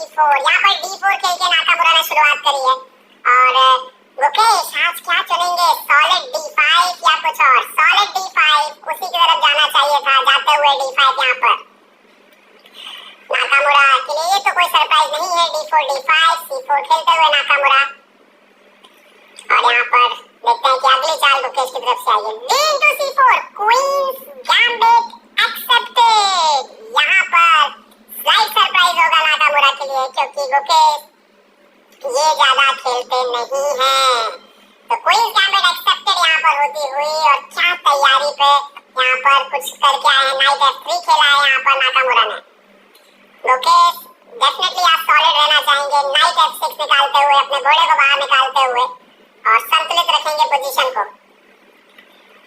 D4। यहाँ पर D4 खेल के नाकामुरा ने शुरुआत करी है। और गुकेश आज क्या चुनेंगे, सॉलिड D5 या कुछ और? सॉलिड D5 उसी की तरफ जाना चाहिए था, जाते हुए D5 यहाँ पर नाकामुरा के लिए। ये तो कोई सरप्राइज नहीं है। D4 D5 C4 खेलते हुए नाकामुरा। और यहाँ पर देखते हैं कि अगली चाल गुकेश की तरफ से आएगी। D into C4 queen's gambit accepted. यहाँ पर स्लाइड सरप्राइज होगा नाकामुरा के लिए, क्योंकि गुकेश ये ज्यादा खेलते नहीं हैं। तो क्वींस गैम्बिट एक्सेप्टेड यहाँ पर होती हुई, और क्या तैयारी पे यहाँ पर कुछ करके आए हैं। नाइट F3 खेला है यहाँ पर नाकामुरा ने। गुकेश डेफिनेटली आप सॉलिड रहना चाहेंगे, नाइट F6 निकालते हुए, अपने घोड़े को बाहर निकालते हुए, और संतुलित रखेंगे पोजीशन को।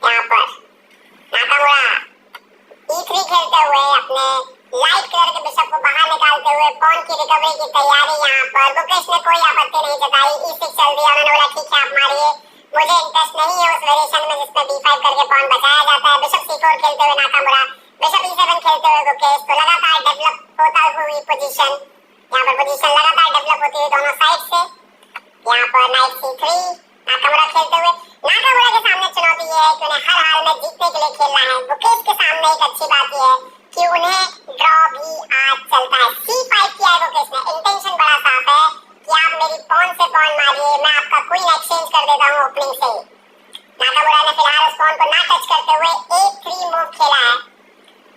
यहाँ पर नाकामुरा E3 खेलते हुए, अपने लाइट कलर के बिशप को बाहर निकालते हुए, पॉन की रिकवरी की तैयारी। यहाँ पर गुकेश ने कोई आपत्ति नहीं जताई। E6 चल दिया, उन्होंने बोला ठीक है आप मारिए, मुझे इंटरेस्ट नहीं है उस वेरिएशन में जिसमें B5 करके पॉन बचाया जाता है। बिशप C4 खेलते हुए नाकामुरा, बिशप E7 खेलते हुए गुकेश। तो लगातार डेवलप होता हुई पोजीशन, यहाँ पर पोजीशन लगातार डेवलप होती हुई दोनों साइड से। यहाँ पर नाइट C3 नाकामुरा खेलते हुए। नाकामुरा के सामने चुनौती ये है कि उन्हें हर हाल में जीतने के लिए खेलना है। गुकेश के सामने एक अच्छी बात ये है कि उन्हें ड्रॉ भी आज चलता है। C5 किया है गुकेश ने, इंटेंशन बड़ा साफ है कि आप मेरी पॉन से पॉन मारिए, मैं आपका क्वीन एक्सचेंज कर देता हूँ ओपनिंग से। नाकामुरा ने फिलहाल उस पॉन को ना टच करते हुए A3 मूव खेला है।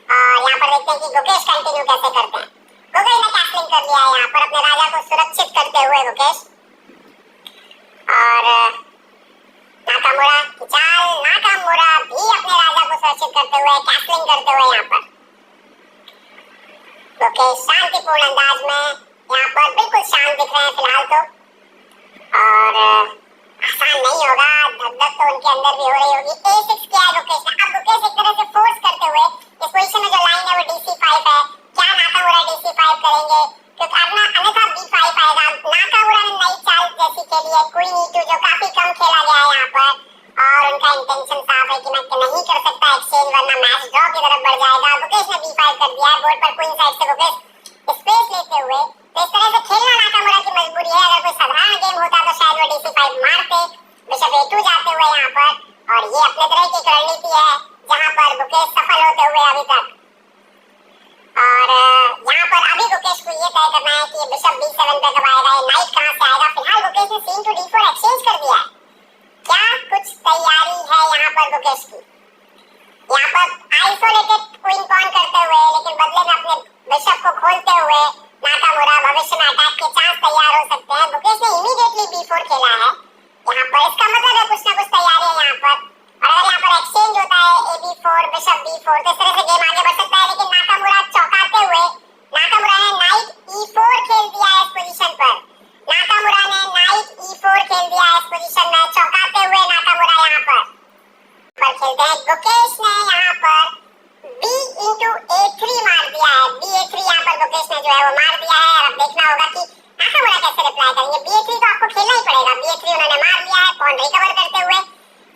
और यहाँ पर देखते हैं कि गुकेश कंटिन्यू कैसे करते हैं। गुकेश ने कैसलिंग कर लिया है यहाँ पर, अपने राजा को सुरक्षित करते हुए गुकेश। और नाकामुरा की चाल, नाकामुरा भी अपने राजा को सुरक्षित करते हुए, कैसलिंग करते हुए यहाँ पर गुकेश शांतिपूर्ण अंदाज में यहाँ पर बिल्कुल शांत दिख रहे हैं फिलहाल तो। और आसान नहीं होगा, धक-धक तो उनके अंदर भी हो रही होगी। A6 किया है गुकेश ने। अब गुकेश एक तरह से फोर्स करते हुए, इस पोजीशन में जो लाइन है वो DC5 है, क्या नाकामुरा DC5 करेंगे? क्योंकि अन्यथा B5 आएगा। नाकामुरा ने नई चाल जैसी खेली है, क्वीन E2, जो काफी कम खेला गया है यहाँ पर। और उनका इंटेंशन साफ है कि मैं नहीं कर सकता एक्सचेंज, वरना मैच ड्रॉ की तरफ बढ़ जाएगा। गुकेश ने B5 कर दिया है। बोर्ड पर क्वीन साइड से गुकेश स्पेस लेते हुए, तो इस तरह से खेलना नाकामुरा की मजबूरी है। अगर कोई साधारण गेम होता तो शायद वो DC5 मारते, बिशप A2 जाते हुए यहाँ पर। और ये अपने तरह की एक रणनीति है जहाँ पर गुकेश सफल होते हुए अभी तक। और यहाँ पर अभी गुकेश को ये तय करना है कि बिशप B7 पे कब आएगा, ये नाइट कहाँ से आएगा। फिलहाल गुकेश ने C into D4 एक्सचेंज कर दिया है। क्या कुछ तैयारी है यहाँ पर गुकेश की? यहाँ पर आइसोलेटेड क्वीन पॉन करते हुए, लेकिन बदले में अपने बिशप को खोलते हुए नाकामुरा भविष्य में अटैक के चांस तैयार हो सकते हैं। गुकेश ने इमीडिएटली B4 खेला है यहाँ पर, इसका मतलब है कुछ ना कुछ तैयारी है यहाँ पर। और अगर यहाँ पर एक्सचेंज होता है AB4 बिशप B4, तो इस तरह से गेम आगे बढ़ सकता है। लेकिन नाकामुरा चौंकाते हुए, नाकामुरा ने नाइट E4 खेल दिया है इस पोजीशन पर। नाकामुरा ने नाइट E4 खेल दिया है इस पोजीशन में, चौंकाते हुए नाकामुरा यहाँ पर खेलते हैं। गुकेश ने यहाँ पर B into A3 मार दिया है। B A3 यहाँ पर गुकेश ने जो है वो मार दिया है। और अब देखना होगा कि नाकामुरा कैसे रिप्लाई करेंगे। B A3 तो आपको खेलना ही पड़ेगा। B A3 उन्होंने मार दिया है, पॉन रिकवर करते हुए।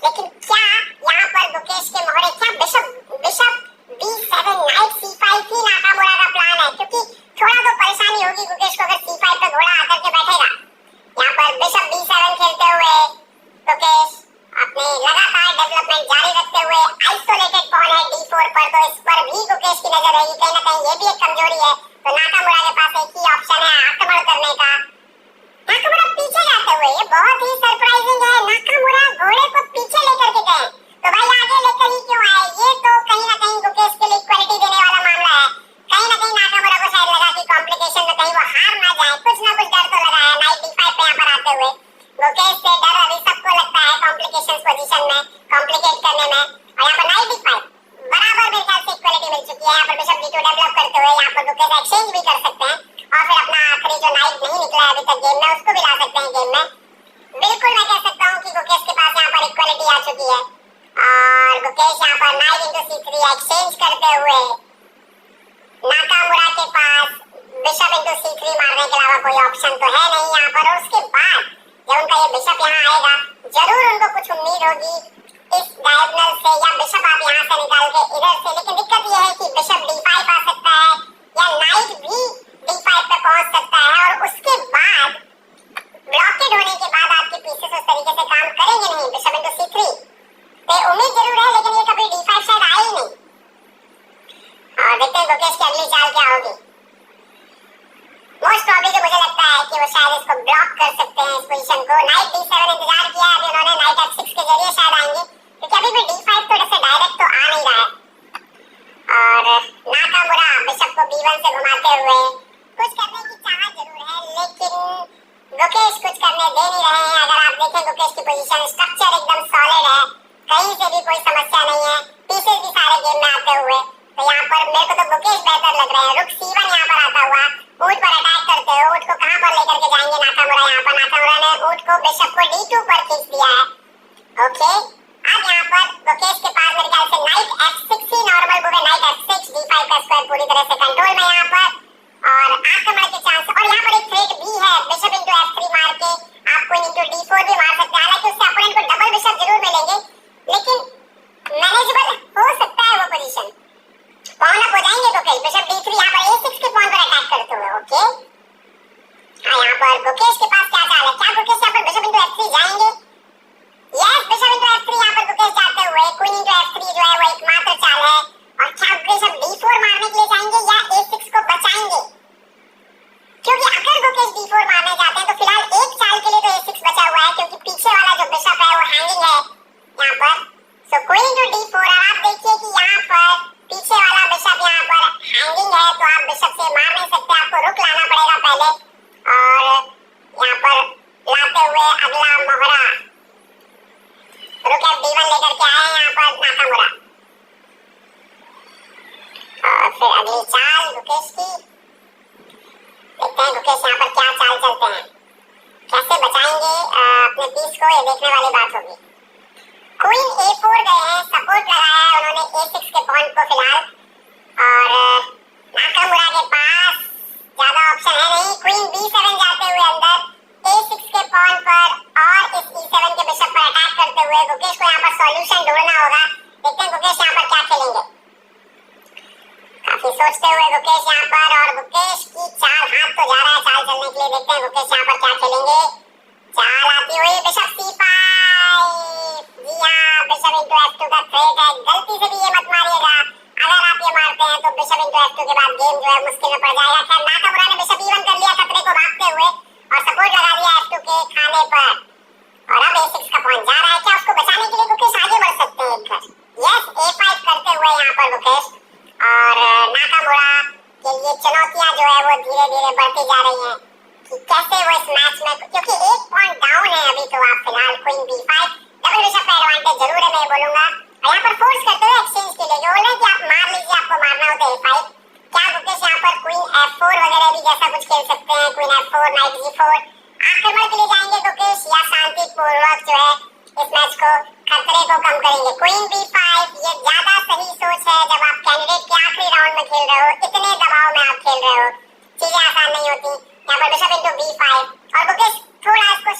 लेकिन क्या यहाँ पर गुकेश के मोहरे, क्या बिशप B7 नाइट C5 ही नाकामुरा का प्लान है? क्योंकि थोड़ा तो परेशानी होगी गुकेश को अगर C5 पे घोड़ा आकर के बैठेगा। यहाँ पर बिशप B7 खेलते हुए गुकेश अपने लगातार डेवलपमेंट जारी रखते हुए, आइसोलेटेड पॉन है D4 पर, तो इस पर भी गुकेश की नजर रहेगी। कहीं ना कहीं ये भी एक कमजोरी है। तो नाकामुरा के पास एक ही ऑप्शन है आक्रमण करने का। नाकामुरा पीछे जाते हुए, ये बहुत ही सरप्राइजिंग है। नाकामुरा घोड़े को पीछे लेकर के गए, तो भाई आगे लेकर ही क्यों आए? ये तो कहीं ना कहीं गुकेश के लिए इक्वालिटी देने वाला मामला है। कहीं ना कहीं नाकामुरा को शायद लगा कि कॉम्प्लिकेशन में कहीं वो हार ना जाए, कुछ ना कुछ डर तो लगा है। नाइट D5 पे यहाँ पर आते हुए गुकेश से डर अभी सबको लगता है कॉम्प्लिकेशंस पोजीशन में, कॉम्प्लिकेट करने में। और यहाँ पर नाइट D5 बराबर मेरे ख्याल से इक्वालिटी मिल चुकी है। यहाँ पर बिशप D2 डेवलप करते हुए यहाँ पर गुकेश एक्सचेंज भी कर सकते हैं, और फिर अपना आखिरी जो नाइट नहीं निकला है अभी तक गेम में, उसको भी ला सकते हैं गेम में। बिल्कुल मैं कह सकता हूँ कि गुकेश के पास यहाँ पर इक्वालिटी आ चुकी है। और गुकेश यहाँ पर नाइट into C3 एक्सचेंज करते हुए, नाकामुरा के पास बिशप into C3 मारने के अलावा कोई ऑप्शन तो है नहीं यहाँ पर। और उसके बाद जब उनका ये बिशप यहाँ आएगा, जरूर उनको कुछ उम्मीद होगी इस डायगोनल से, या बिशप आप यहाँ से निकाल के इधर से। लेकिन दिक्कत ये है कि बिशप D5 आ सकता है, या नाइट भी D5 पे पहुंच सकता है। गुकेश की अगली चाल क्या होगी? मोस्ट प्रॉब्ली मुझे लगता है कि वो शायद इसको ब्लॉक कर सकते हैं, इस पोजीशन को। नाइट D7 इंतजार किया है अभी उन्होंने, नाइट F6 के जरिए शायद आएंगे, क्योंकि अभी भी D5 तो ऐसे डायरेक्ट तो आ नहीं रहा है। और नाकामुरा बिशप को B1 से घुमाते हुए कुछ करने की चाहत जरूर है, लेकिन गुकेश कुछ करने दे नहीं रहे हैं। अगर आप देखें गुकेश की पोजीशन, स्ट्रक्चर एकदम सॉलिड है, कहीं से भी कोई समस्या नहीं है, पीसेस भी सारे गेम में आते हुए। तो यहाँ पर मेरे को तो गुकेश बेहतर लग रहे हैं। रुक C1 यहाँ पर आता हुआ, ऊंट पर अटैक करते हो, ऊंट को कहां पर लेकर के जाएंगे नाकामुरा? यहाँ पर नाकामुरा ने ऊंट को बिशप को D2 पर खींच दिया है। ओके, अब यहाँ पर गुकेश के पास मेरे ख्याल से नाइट F6 ही नॉर्मल मूव है, नाइट F6 D5 का स्क्वायर पूरी तरह से कंट्रोल में यहाँ पर, और आक्रमण के चांस। और यहाँ पर एक थ्रेट भी है, बिशप इंटू F3 मार के आप क्वीन इंटू D4 भी मार सकते हैं। हालांकि उससे अपोनेंट को डबल बिशप जरूर मिलेंगे, लेकिन मैनेजेबल हो सकता है वो पोजीशन। पॉन अप हो जाएंगे गुकेश, बिशप D3 यहाँ पर A6 के पॉन पर अटैक करते हुए। ओके, हाँ यहाँ पर गुकेश के पास क्या चाल है? क्या गुकेश यहाँ पर बिशप इंटू F3 जाएंगे? यस, बिशप इंटू F3 यहाँ पर गुकेश जाते हुए क्वीन इंटू F3 जो है वो एकमात्र चाल है। और क्या गुकेश अब D4 मारने के लिए जाएंगे या A6 को बचाएंगे? क्योंकि अगर गुकेश D4 मारने जाते हैं तो फिलहाल एक चाल के लिए तो A6 बचा हुआ है, क्योंकि पीछे वाला जो बिशप है वो हैंगिंग है यहाँ पर। सो क्वीन इंटू D4, और आप देखिए कि यहाँ पर पीछे वाला बिशप यहाँ पर हैंगिंग है, तो आप बिशप से मार नहीं सकते, आपको रुक लाना पड़ेगा पहले। और यहाँ पर लाते हुए अगला मोहरा, रुक F D1 लेकर के आए यहाँ पर नाकामुरा। और फिर अगली चाल गुकेश की, देखते हैं गुकेश यहाँ पर क्या चाल चलते हैं, कैसे बचाएंगे अपने पीस को, ये देखने वाली बात होगी। क्वीन A4 गए हैं, सपोर्ट लगाया है उन्होंने A6 के पॉन को फिलहाल, और नाकामुरा के पास ज्यादा ऑप्शन है नहीं। क्वीन B7 जाते हुए अंदर A6 के पॉन पर और इस E7 के बिशप पर अटैक करते हुए गुकेश को यहाँ पर सॉल्यूशन ढूंढना होगा। देखते हैं गुकेश यहाँ पर क्या खेलेंगे। काफी सोचते हुए गुकेश यहाँ पर, और गुकेश की चाल हाथ तो जा रहा है चाल चलने के लिए। देखते हैं गुकेश यहाँ पर क्या खेलेंगे। चाल आती हुई बिशप C5, जी हाँ, बिशप इंटू F2 का थ्रेट है, गलती से भी ये मत मारिएगा। अगर आप ये मारते हैं तो बिशप इंटू F2 के बाद गेम जो है मुश्किल में पड़ जाएगा। खैर नाकामुरा ने बिशप E1 कर लिया खतरे को भागते हुए, और सपोर्ट लगा दिया F2 के खाने पर, और अब A6 का पॉइंट जा रहा है। क्या उसको बचाने के लिए गुकेश आगे बढ़ सकते हैं एक घर? यस, A5 करते हुए यहाँ पर गुकेश, और नाकामुरा के लिए चुनौतियां जो है वो धीरे धीरे बढ़ती जा रही हैं कि कैसे वो इस मैच में, क्योंकि एक पॉइंट डाउन है अभी तो आप फिलहाल। क्वीन B5, डबल बिशप का एडवांटेज जरूर है, मैं बोलूंगा। और यहाँ पर फोर्स करते हुए एक्सचेंज के लिए जो बोल रहे हैं कि आप मार लीजिए, आपको मारना हो तो A5। क्या गुकेश यहाँ पर क्वीन F4 वगैरह भी जैसा कुछ खेल सकते हैं? क्वीन F4, नाइट G4, आक्रमण के लिए जाएंगे गुकेश, या शांतिपूर्वक जो है इस मैच को, खतरे को कम करेंगे? क्वीन B5 ये ज्यादा सही सोच है जब आप कैंडिडेट के आखिरी राउंड में खेल रहे हो, इतने दबाव में आप खेल रहे हो, चीजें आसान नहीं होती। यहाँ पर बिशप इंटू B5, और गुकेश थोड़ा इसको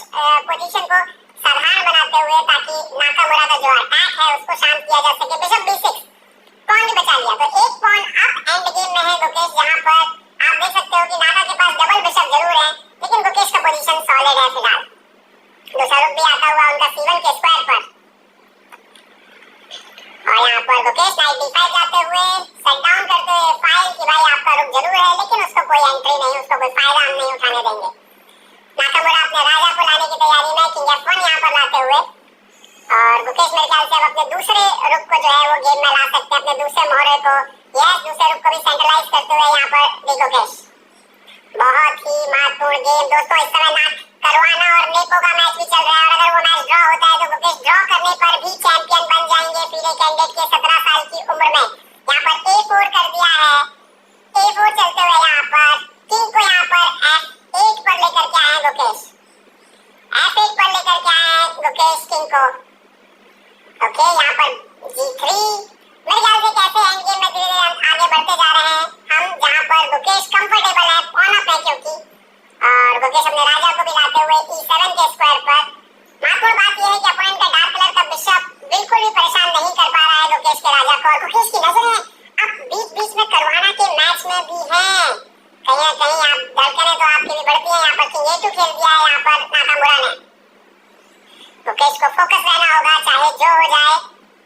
पोजीशन को साधारण बनाते हुए, ताकि नाकामुरा का जो अटैक है उसको शांत किया जा सके। बिशप B6, पॉन भी बचा लिया, तो एक पॉन अप एंड गेम में है गुकेश, जहाँ पर आप देख सकते हो कि नाका के पास डबल बिशप जरूर है, लेकिन गुकेश का पोजीशन सॉलिड है फिलहाल। दूसरा रुक भी आता हुआ उनका C1 के स्क्वायर पर, और यहाँ पर गुकेश नाइट D5 जाते हुए सेट डाउन करते हुए फाइल कि भाई आपका रुक जरूर है, लेकिन उसको कोई एंट्री नहीं, उसको कोई फायदा हम नहीं उठाने देंगे। नाकामुरा अपने राजा को लाने की तैयारी में, किंग F1 यहाँ पर लाते हुए, और गुकेश मेरे ख्याल से अब अपने दूसरे रुक को जो है वो गेम में ला सकते हैं, अपने दूसरे मोहरे को। यस, दूसरे रुक को भी सेंट्रलाइज करते हुए यहाँ पर डी गुकेश। बहुत ही महत्वपूर्ण गेम दोस्तों, इस समय ना करवाना और नेपो का मैच भी चल रहा है, और अगर वो मैच ड्रॉ होता है तो गुकेश ड्रॉ करने पर भी चैंपियन बन जाएंगे फिर एक कैंडिडेट के 17 साल की उम्र में। यहाँ पर A4 कर दिया है, A4 चलते हुए यहाँ पर किंग को यहाँ पर F8 पर लेकर के आए गुकेश, F8 पर लेकर के आए गुकेश किंग को। ओके, यहाँ पर G3, मेरे ख्याल से कैसे एंड गेम में धीरे धीरे आगे बढ़ते जा रहे हैं हम, जहाँ पर गुकेश कंफर्टेबल है, ऑन अप है क्योंकि, और गुकेश अपने राजा को भी लाते हुए E7 के स्क्वायर पर। महत्वपूर्ण बात यह है कि अपोनेंट का डार्क कलर का बिशप बिल्कुल भी परेशान नहीं कर पा रहा है गुकेश के राजा को, और गुकेश की नजरें अब बीच बीच में करवाना के मैच में भी हैं। कहीं ना कहीं आप धड़कनें तो आपकी भी बढ़ती हैं। यहाँ पर किंग A2 खेल दिया है यहाँ पर नाकामुरा ने। गुकेश को फोकस रहना होगा चाहे जो हो जाए।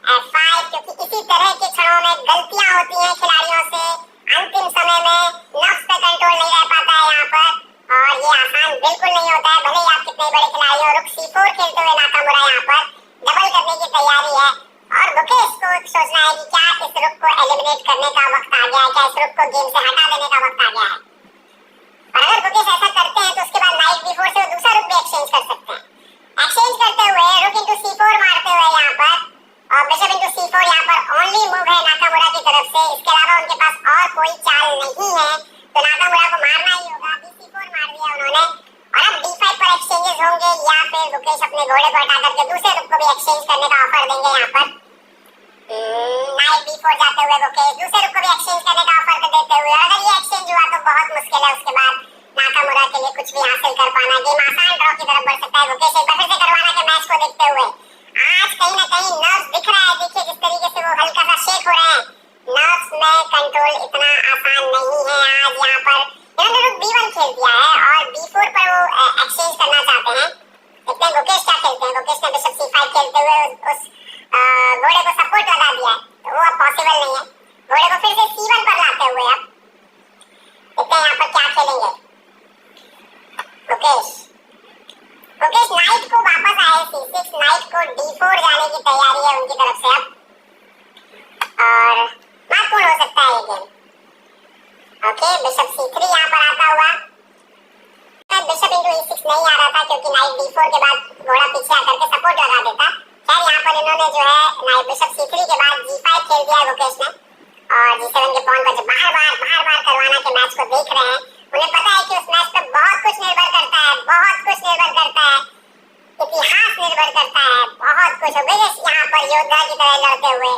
F5, क्योंकि इसी तरह के क्षणों में गलतियां होती हैं खिलाड़ियों से, अंतिम समय में नफ्स पे कंट्रोल नहीं रह पाता है यहाँ पर, और ये आसान बिल्कुल नहीं होता है, भले ही आप कितने बड़े खिलाड़ी हो। रुक C4 खेलते हुए नाकामुरा यहाँ पर डबल करने की तैयारी है, और गुकेश को सोचना है कि क्या इस रुक को एलिमिनेट करने का वक्त आ गया है, क्या इस रुक को गेम से हटा देने का वक्त आ गया है। और अगर गुकेश ऐसा करते हैं तो उसके बाद नाइट B4 से वो दूसरा रुक भी एक्सचेंज कर सकते हैं। एक्सचेंज करते हुए रुक इंटू C4 मारते हुए यहाँ पर, और बिशप इंटू C4 यहाँ पर ओनली मूव है नाकामुरा की तरफ से, इसके अलावा उनके पास और कोई चाल नहीं है, तो नाकामुरा को मारना ही होगा। B4 मार दिया उन्होंने, और अब D5 पर एक्सचेंजेस होंगे, या फिर गुकेश अपने घोड़े को हटा करके दूसरे रुक को भी एक्सचेंज करने का ऑफर देंगे यहाँ पर। नाइट B4 जाते हुए गुकेश दूसरे रुक को भी एक्सचेंज करने का ऑफर देते हुए, और अगर ये एक्सचेंज हुआ तो बहुत मुश्किल है उसके बाद नाकामुरा के लिए कुछ भी हासिल कर पाना। गेम आसान ड्रॉ की तरफ बढ़ सकता है। गुकेश एक बार फिर से करवाना के मैच को देखते हुए आज कहीं ना कहीं नर्व्स दिख रहा है, देखिए जिस तरीके से वो हल्का सा शेक हो रहे हैं। नर्व्स में कंट्रोल इतना आसान नहीं है आज यहाँ पर। इन्होंने रुक B1 खेल दिया है और B4 पर वो एक्सचेंज करना चाहते हैं। देखते हैं गुकेश क्या खेलते हैं। गुकेश ने बिशप C5 खेलते हुए उस घोड़े को सपोर्ट लगा दिया है, तो वो अब पॉसिबल नहीं है। घोड़े को फिर से C1 पर लाते हुए अब देखते हैं यहाँ पर क्या खेलेंगे गुकेश। गुकेश नाइट को वापस आए C6, नाइट को D4 जाने की तैयारी है उनकी तरफ से अब, और महत्वपूर्ण हो सकता है ये गेम। ओके, बिशप C3 यहाँ पर आता हुआ, बिशप इंटू E6 नहीं आ रहा था क्योंकि नाइट D4 के बाद घोड़ा पीछे आकर के सपोर्ट लगा देता। खैर यहाँ पर इन्होंने जो है नाइट बिशप C3 के बाद G5 खेल दिया है गुकेश ने, और G7 के पॉन को बार बार करवाना के मैच को देख रहे हैं। उन्हें पता है कि उस मैच पे बहुत कुछ निर्भर करता है, बहुत कुछ निर्भर करता है, इतिहास निर्भर करता है, बहुत कुछ। गुकेश यहाँ पर योद्धा की तरह लड़ते हुए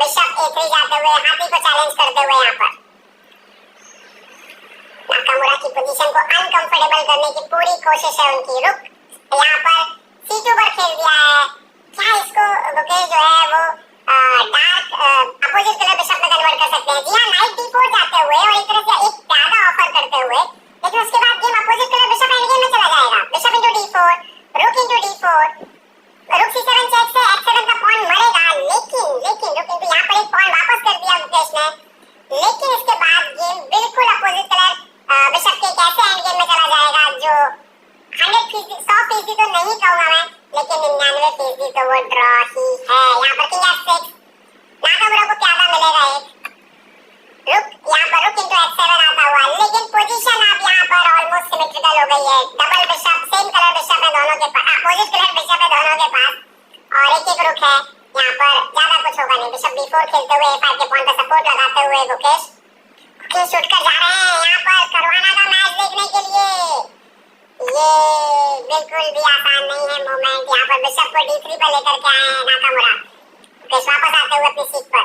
बिशप A3 जाते हुए हाथी को चैलेंज करते हुए यहाँ पर नाकामुरा की पोजीशन को अनकंफर्टेबल करने की पूरी कोशिश है उनकी। रुक यहाँ पर C2 पर खेल दिया है, क्या इसको गुकेश जो है वो डार्क अपोजिट कलर बिशप में कन्वर्ट कर सकते हैं। जी हाँ, नाइट D4 जाते हुए और एक तरह से एक प्यादा ऑफर करते हुए, लेकिन उसके बाद game opposite colour bishop end game में चला जाएगा। बिशप इंटू D4, रुक इंटू D4, रुक C7 चेक से F7 का पॉन मरेगा, लेकिन रुक इंटू यहाँ पर एक पॉन वापस कर दिया गुकेश ने, लेकिन इसके बाद गेम बिल्कुल अपोजिट कलर बिशप के कैसे एंड गेम में चला जाएगा, जो 100% तो नहीं कहूंगा मैं, लेकिन 99% तो वो ड्रॉ ही है। यहाँ पर किंग F6, नाकामुरा को प्यादा मिलेगा एक, रुक यहाँ पर रुक इंटू H7 आता हुआ, लेकिन पोजीशन अब यहाँ पर ऑलमोस्ट सिमेट्रिकल हो गई है। Double bishop, same colour bishop है दोनों के पास, अपोजिट कलर बिशप है दोनों के पास, और एक रुक है यहाँ पर, ज्यादा कुछ होगा नहीं। बिशप B4 खेलते हुए A5 के पॉइंट पे सपोर्ट लगाते हुए गुकेश उठकर जा रहे हैं यहाँ पर करवाना का मैच देखने के लिए। ये बिल्कुल भी आसान नहीं है मोमेंट। यहाँ पर बिशप को D3 पर लेकर के आए हैं नाकामुरा। गुकेश वापस आते हुए अपनी सीट पर।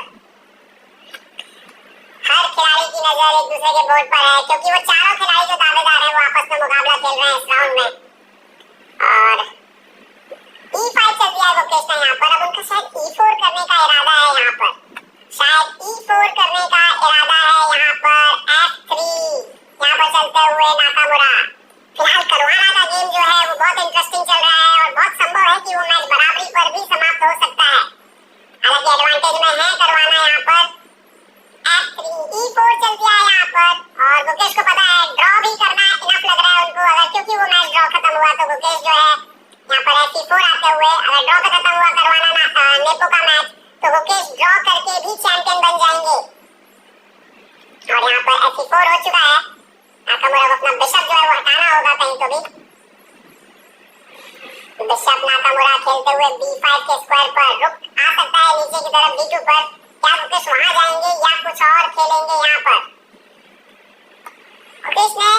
हर खिलाड़ी की नजर एक दूसरे के बोर्ड पर है, क्योंकि वो चारों खिलाड़ी जो दावेदार हैं वो आपस में मुकाबला खेल रहे हैं इस राउंड में। और E5 चल दिया है गुकेश ने यहाँ पर। अब उनका शायद E4 करने का इरादा है यहाँ पर, शायद E4 करने का इरादा है यहाँ पर। F3 यहाँ पर चलते हुए नाकामुरा। फिलहाल करवाना का गेम जो है वो बहुत इंटरेस्टिंग चल रहा है, और बहुत संभव है कि वो मैच बराबरी पर भी समाप्त हो सकता है। हालांकि एडवांटेज में है करवाना यहाँ पर। F3 E4 चल दिया है यहाँ पर, और गुकेश को पता है ड्रॉ भी करना इनफ लग रहा है उनको, अगर क्योंकि वो मैच ड्रॉ खत्म हुआ तो गुकेश जो है यहाँ पर F4 आते हुए, अगर ड्रॉ पे खत्म हुआ करवाना नेपो का मैच, तो गुकेश ड्रॉ करके भी चैंपियन बन जाएंगे। और यहाँ पर F4 हो चुका है। नाकामुरा को अपना बिशप जो है वो हटाना होगा कहीं तो भी। बिशप नाकामुरा खेलते हुए B5 के स्क्वायर पर, रुक आ सकता है नीचे की तरफ D2 पर। क्या गुकेश वहां जाएंगे या कुछ और खेलेंगे यहाँ पर? गुकेश ने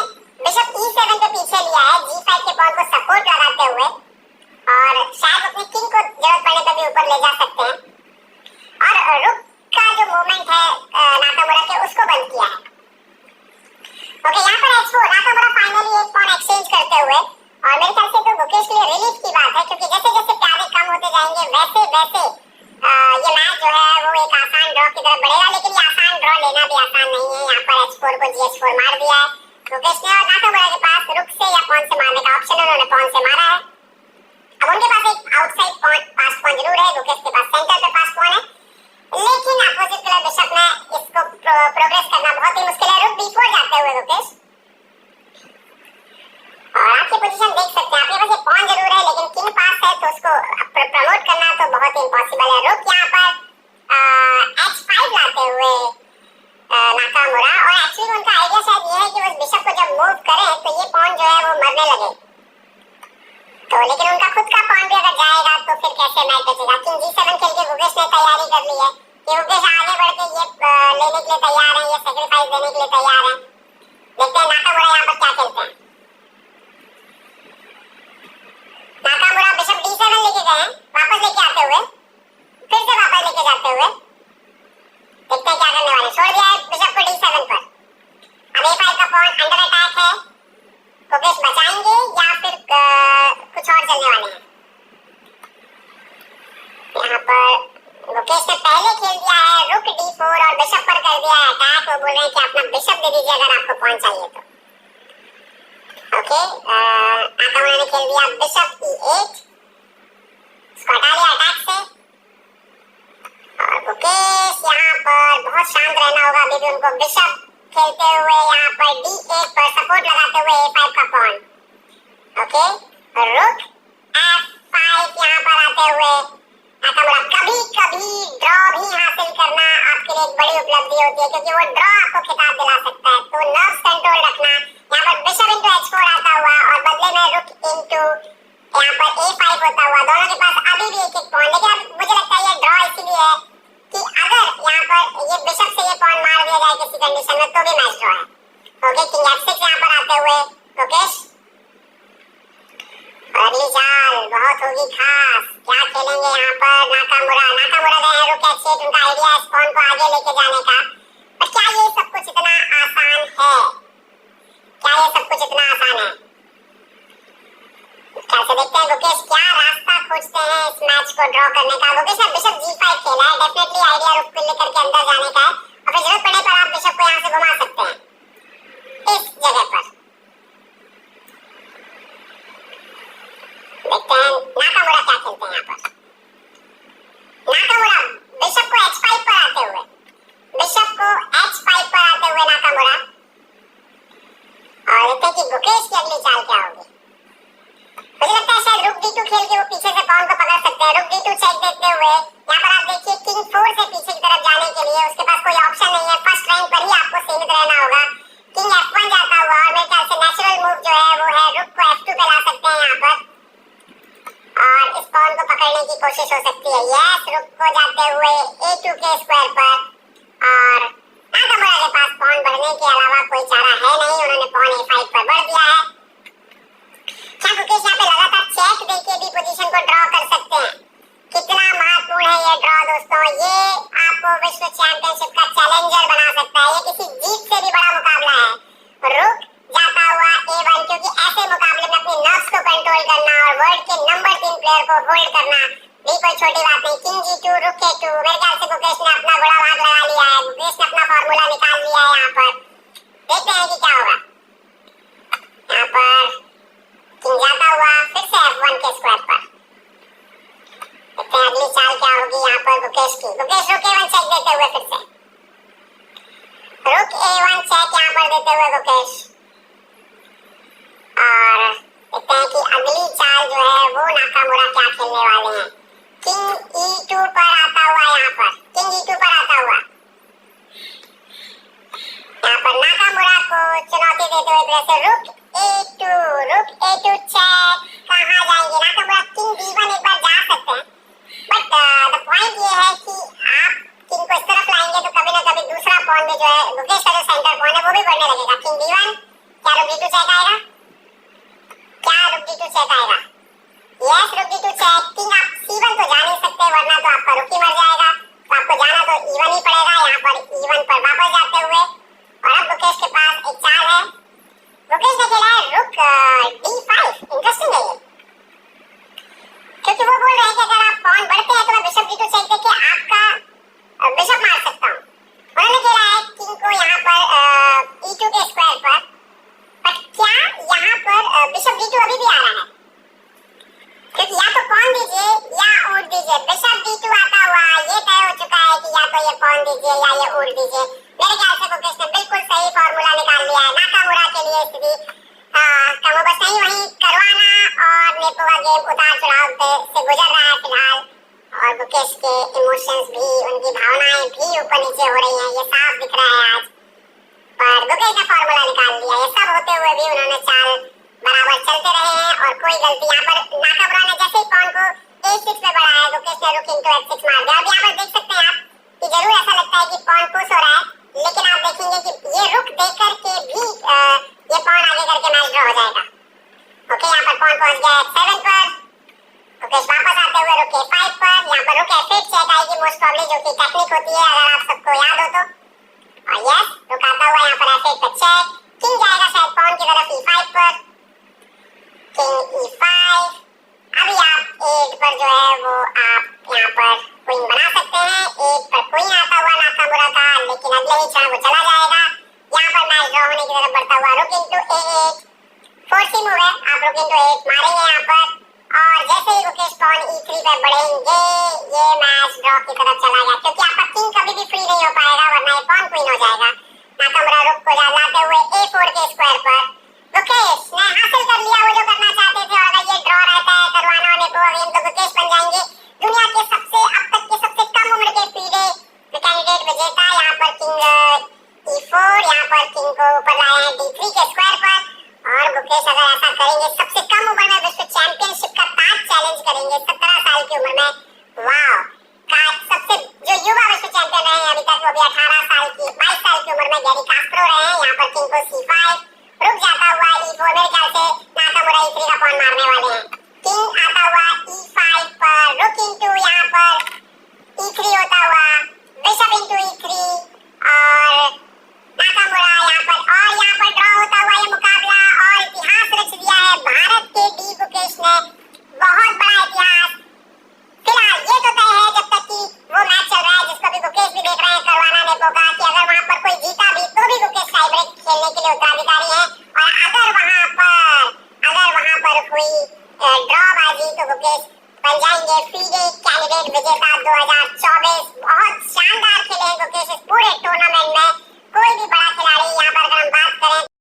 बिशप E7 पे पीछे लिया है G5 के पॉन को सपोर्ट लगाते हुए, और शायद अपने किंग को जरूरत पड़ने पर भी ऊपर ले जा सकते हैं। और रुक का जो मूवमेंट है नाकामुरा के, उसको बंद किया है। ओके, यहाँ पर H4 नाकामुरा फाइनली एक पॉन एक्सचेंज करते हुए, और मेरे ख्याल से तो गुकेश के लिए रिलीफ की बात है, क्योंकि जैसे जैसे प्यादे कम होते जाएंगे वैसे वैसे ये मैच जो है वो एक आसान ड्रॉ की तरफ बढ़ेगा। लेकिन ये आसान ड्रॉ लेना भी आसान नहीं है। यहाँ पर H4 को G4 मार दिया है गुकेश ने, और नाकामुरा के पास रुक से या पॉन से मारने का ऑप्शन है, उन्होंने पॉन से मारा है। अब उनके पास एक आउटसाइड पॉन पास पॉन जरूर है, गुकेश के पास सेंटर पे पास पॉन है, लेकिन अपोजिट कलर बिशप ने इस को प्रोग्रेस करना बहुत ही मुश्किल है। रुक d4 जाते हुए रुकेश, और आपकी पोजीशन देख सकते हैं, आपके पास ये पॉन जरूर है लेकिन किंग पास है तो उसको प्रमोट करना तो बहुत इम्पॉसिबल है। रुक यहाँ पर h5 लाते हुए नाकामुरा, और एक्चुअली उनका आइडिया शायद ये है कि उस बिशप को जब मूव करें तो ये पॉन जो है वो मरने लगे, तो लेकिन उनका खुद का पॉन भी अगर जाएगा तो फिर कैसे मैच बचेगा। किंग g7 खेल के गुकेश ने तैयारी कर ली है कि गुकेश आगे बढ़ के ये लेने के लिए तैयार है, ये सैक्रिफाइस देने के लिए तैयार है। देखते हैं नाकामुरा यहाँ पर क्या खेलते हैं। नाकामुरा बिशप d7 लेके गए हैं, वापस लेके आते हुए, फिर से वापस लेके जाते हुए, देखते हैं क्या करने वाले। छोड़ दिया है बिशप को d7 पर, अब a5 का पॉन अंडर अटैक है, गुकेश बचाएंगे या फिर कुछ और चलने वाले हैं। यहाँ पर गुकेश ने पहले खेल दिया है रुक d4 और बिशप पर कर दिया है अटैक। वो बोल रहे हैं कि अपना बिशप दे दीजिए अगर आपको पॉन चाहिए तो। ओके, नाकामुरा ने खेल दिया बिशप e8, उसको हटा लिया अटैक से, और गुकेश यहाँ पर बहुत शांत रहना होगा अभी भी उनको। बिशप खेलते हुए यहाँ पर d8 पर सपोर्ट लगाते हुए a5 का पॉन। ओके, रुक f5 यहाँ पर आते हुए नाकामुरा, कभी कभी ड्रॉ भी हासिल करना आपके लिए एक बड़ी उपलब्धि होती है क्योंकि वो ड्रॉ आपको खिताब दिला सकता है, तो नर्व्स कंट्रोल रखना। यहाँ पर बिशप इंटू h4 आता हुआ और बदले में रुक इंटू यहाँ पर a5 होता हुआ, दोनों के पास अभी भी एक एक पॉन, लेकिन अब मुझे लगता है ये ड्रॉ इसीलिए है कि अगर यहाँ पर ये बिशप से ये पॉन मार दिया जाए किसी कंडीशन में तो भी मैच ड्रॉ है। ओके, किंग f6 यहाँ पर आते हुए गुकेश, अगली चाल बहुत होगी खास, क्या खेलेंगे यहाँ पर नाकामुरा। नाकामुरा गए हैं रुक h8, उनका आइडिया है पॉन को आगे लेके जाने का, पर क्या ये सब कुछ इतना आसान है? क्या ये सब कुछ इतना आसान है? कैसे देखते हैं गुकेश क्या रास्ता खोजते हैं इस मैच को ड्रॉ करने का। गुकेश ने बिशप g5 खेला है, डेफिनेटली आइडिया रुक को लेकर के अंदर जाने का है, और फिर जरूरत पड़ने पर आप बिशप को यहाँ से घुमा सकते हैं इस जगह पर। देखते हैं नाकामुरा क्या खेलते हैं यहाँ पर। नाकामुरा बिशप को h5 पर आते हुए, बिशप को h5 पर आते हुए नाकामुरा, और देखते हैं कि गुकेश की अगली चाल क्या होगी। मुझे लगता है शायद रुक d2 खेल के वो पीछे से पॉन को पकड़ सकते हैं। रुक d2 चेक देते हुए यहाँ पर आप देखिए किंग 4 से पीछे की तरफ जाने के लिए उसके पास कोई ऑप्शन नहीं है, फर्स्ट रैंक पर ही आपको सीमित रहना होगा। किंग f1 जाता हुआ, और मेरे ख्याल से नेचुरल मूव जो है वो है रुक को f2 पे ला सकते हैं यहाँ पर, और इस पॉन को पकड़ने की कोशिश हो सकती है। यस, रुक को जाते हुए a2 के स्क्वायर पर, और नाकामुरा के पास पॉन बढ़ने के अलावा कोई चारा है नहीं, उन्होंने पॉन a5 पर बढ़ दिया है। क्या गुकेश यहाँ पे लगातार चेक देके भी पोजीशन को ड्रॉ कर सकते हैं? कितना महत्वपूर्ण है ये ड्रॉ दोस्तों, ये आपको विश्व चैंपियनशिप का चैलेंजर बना सकता है, ये किसी जीत से भी बड़ा मुकाबला है। रुक जाता हुआ a1, क्योंकि ऐसे मुकाबले में अपनी नर्व्स को कंट्रोल करना और वर्ल्ड के नंबर 3 प्लेयर को होल्ड करना भी कोई छोटी बात नहीं। किंग g2 रुक a2, मेरे ख्याल से गुकेश ने अपना घोड़ा भाग लगा लिया है, गुकेश ने अपना फार्मूला निकाल लिया है। यहाँ पर देखते हैं कि क्या होगा। यहाँ पर किंग जाता हुआ फिर से f1 के स्क्वायर पर, देखते हैं अगली चाल क्या होगी यहाँ पर गुकेश की। गुकेश रुक a1 चेक देते हुए, फिर से रुक a1 चेक यहाँ पर देते हुए गुकेश, और देखते हैं कि अगली चाल जो है वो नाकामुरा क्या खेलने वाले हैं। किंग e2 पर आता हुआ, यहाँ पर किंग e2 पर आता हुआ, यहाँ पर नाकामुरा को चुनौती देते हुए जैसे रुक a2 चेक, कहाँ जाएंगे नाकामुरा? किंग d1 एक बार जा सकते हैं, बट द पॉइंट ये है कि आप किंग को इस तरफ लाएंगे तो कभी ना कभी दूसरा पॉन भी जो है गुकेश का जो सेंटर पॉन है वो भी बढ़ने लगेगा। किंग d1, क्या रुक d2 चेक आएगा? क्या रुक d2 चेक आएगा? यस, रुक d2 चेक। किंग आप c1 तो जा नहीं सकते वरना तो आपका रुक ही मर जाएगा, तो आपको जाना तो e1 ही पड़ेगा। यहाँ पर e1 पर वापस जाते हुए, और अब गुकेश के पास एक चाल है, गुकेश ने खेला है रुक d5। इंटरेस्टिंग है ये, क्योंकि वो बोल रहे हैं कि अगर आप पॉन बढ़ते हैं तो मैं बिशप d2 चेक देके आपका बिशप मार सकता हूँ। उन्होंने खेला है किंग को यहाँ पर e2 के स्क्वायर पर, बट क्या यहाँ पर बिशप d2 अभी भी आ रहा है? क्योंकि या तो पॉन दीजिए या ऊट दीजिए। बिशप d2 आता हुआ, ये तय हो चुका है कि या तो ये पॉन दीजिए या ये ऊट दीजिए। स्थिति कमोबेश नहीं वही करवाना और नेपो का गेम उतार चढ़ाव से गुजर रहा है फिलहाल, और गुकेश के इमोशंस भी, उनकी भावनाएं भी ऊपर नीचे हो रही हैं, ये साफ दिख रहा है आज। पर गुकेश ने फॉर्मूला निकाल लिया, ये सब होते हुए भी उन्होंने चाल बराबर चलते रहे हैं और कोई गलती यहाँ पर नाकामुरा ने जैसे ही पॉन को a6 पे बढ़ाया, गुकेश ने रुक इनटू h6 मार दिया। अब यहाँ पर देख सकते हैं आप कि जरूर ऐसा लगता है कि पॉन पुश हो रहा है, लेकिन आप देखेंगे कि ये रुक देकर के भी ये पॉन आगे करके मैच ड्रॉ हो जाएगा। ओके, यहाँ पर पॉन पहुंच गया h7 पर, गुकेश वापस आते हुए रुक a5 पर, यहाँ पर रुक f8 चेक आएगी मोस्ट प्रॉब्ली, जो कि टेक्निक होती है अगर आप सबको याद हो तो। और यस, रुक आता हुआ यहाँ पर f8 पर चेक, किंग जाएगा शायद पॉन की तरफ e5 पर, किंग e5। अभी आप 8 पर जो है वो आप यहाँ पर क्वीन बना सकते हैं, 8 पर क्वीन आता हुआ नाकामुरा का, लेकिन अगले ही क्षण वो चला जाएगा। यहाँ पर मैच ड्रॉ होने की तरफ बढ़ता हुआ रुक इनटू a8, फोर्सिंग मूव है, आप रुक इनटू a8 मारेंगे यहाँ पर, और जैसे ही गुकेश पॉन e3 पे बढ़ेंगे ये मैच ड्रॉ की तरफ चला गया, क्योंकि आपका किंग कभी भी फ्री नहीं हो पाएगा, वरना ये पॉन क्वीन हो जाएगा। नाकामुरा रुक को लाते हुए a4 के स्क्वायर पर, गुकेश ने हासिल कर लिया वो जो करना चाहते थे, और अगर ये ड्रॉ रहता है करवाना और नेपो गेम तो गुकेश बन जाएंगे दुनिया के सबसे अब तक के सबसे कम उम्र के फीडे कैंडिडेट विजेता। यहाँ पर किंग e4, यहाँ पर किंग को ऊपर लाए हैं d3 के स्क्वायर पर, और गुकेश अगर ऐसा करेंगे सबसे कम उम्र में विश्व चैंपियनशिप का ताज चैलेंज करेंगे 17 साल की उम्र में। वाह, सबसे जो युवा विश्व चैंपियन रहे हैं अभी तक, वो भी 18 साल की 22 साल की उम्र में गैरी कास्परो रहे हैं। यहाँ पर किंग को c5 रुक जाता हुआ e4, मेरे ख्याल से नाकामुरा e3 का पॉन मारने वाले हैं। किंग आता हुआ e5 पर, रुक इनटू यहाँ पर e3 होता हुआ, बिशप इनटू e3, और नाकामुरा यहाँ पर, और यहाँ पर ड्रॉ होता हुआ ये मुकाबला, और इतिहास रच दिया है भारत के डी गुकेश ने, बहुत बड़ा इतिहास। फिलहाल ये तो तय है जब तक कि वो मैच चल रहा है, जिसको भी गुकेश भी देख रहे हैं करवाना नेपो का, कि अगर वहां पर कोई जीता भी तो भी गुकेश टाई ब्रेक खेलने के लिए उत्तराधिकारी है, और अगर वहां पर हुई ड्रॉ बाजी तो गुकेश बन जाएंगे फीडे कैंडिडेट विजेता 2024। बहुत शानदार खेले हैं गुकेश इस पूरे टूर्नामेंट में, कोई भी बड़ा खिलाड़ी यहाँ पर अगर हम बात करें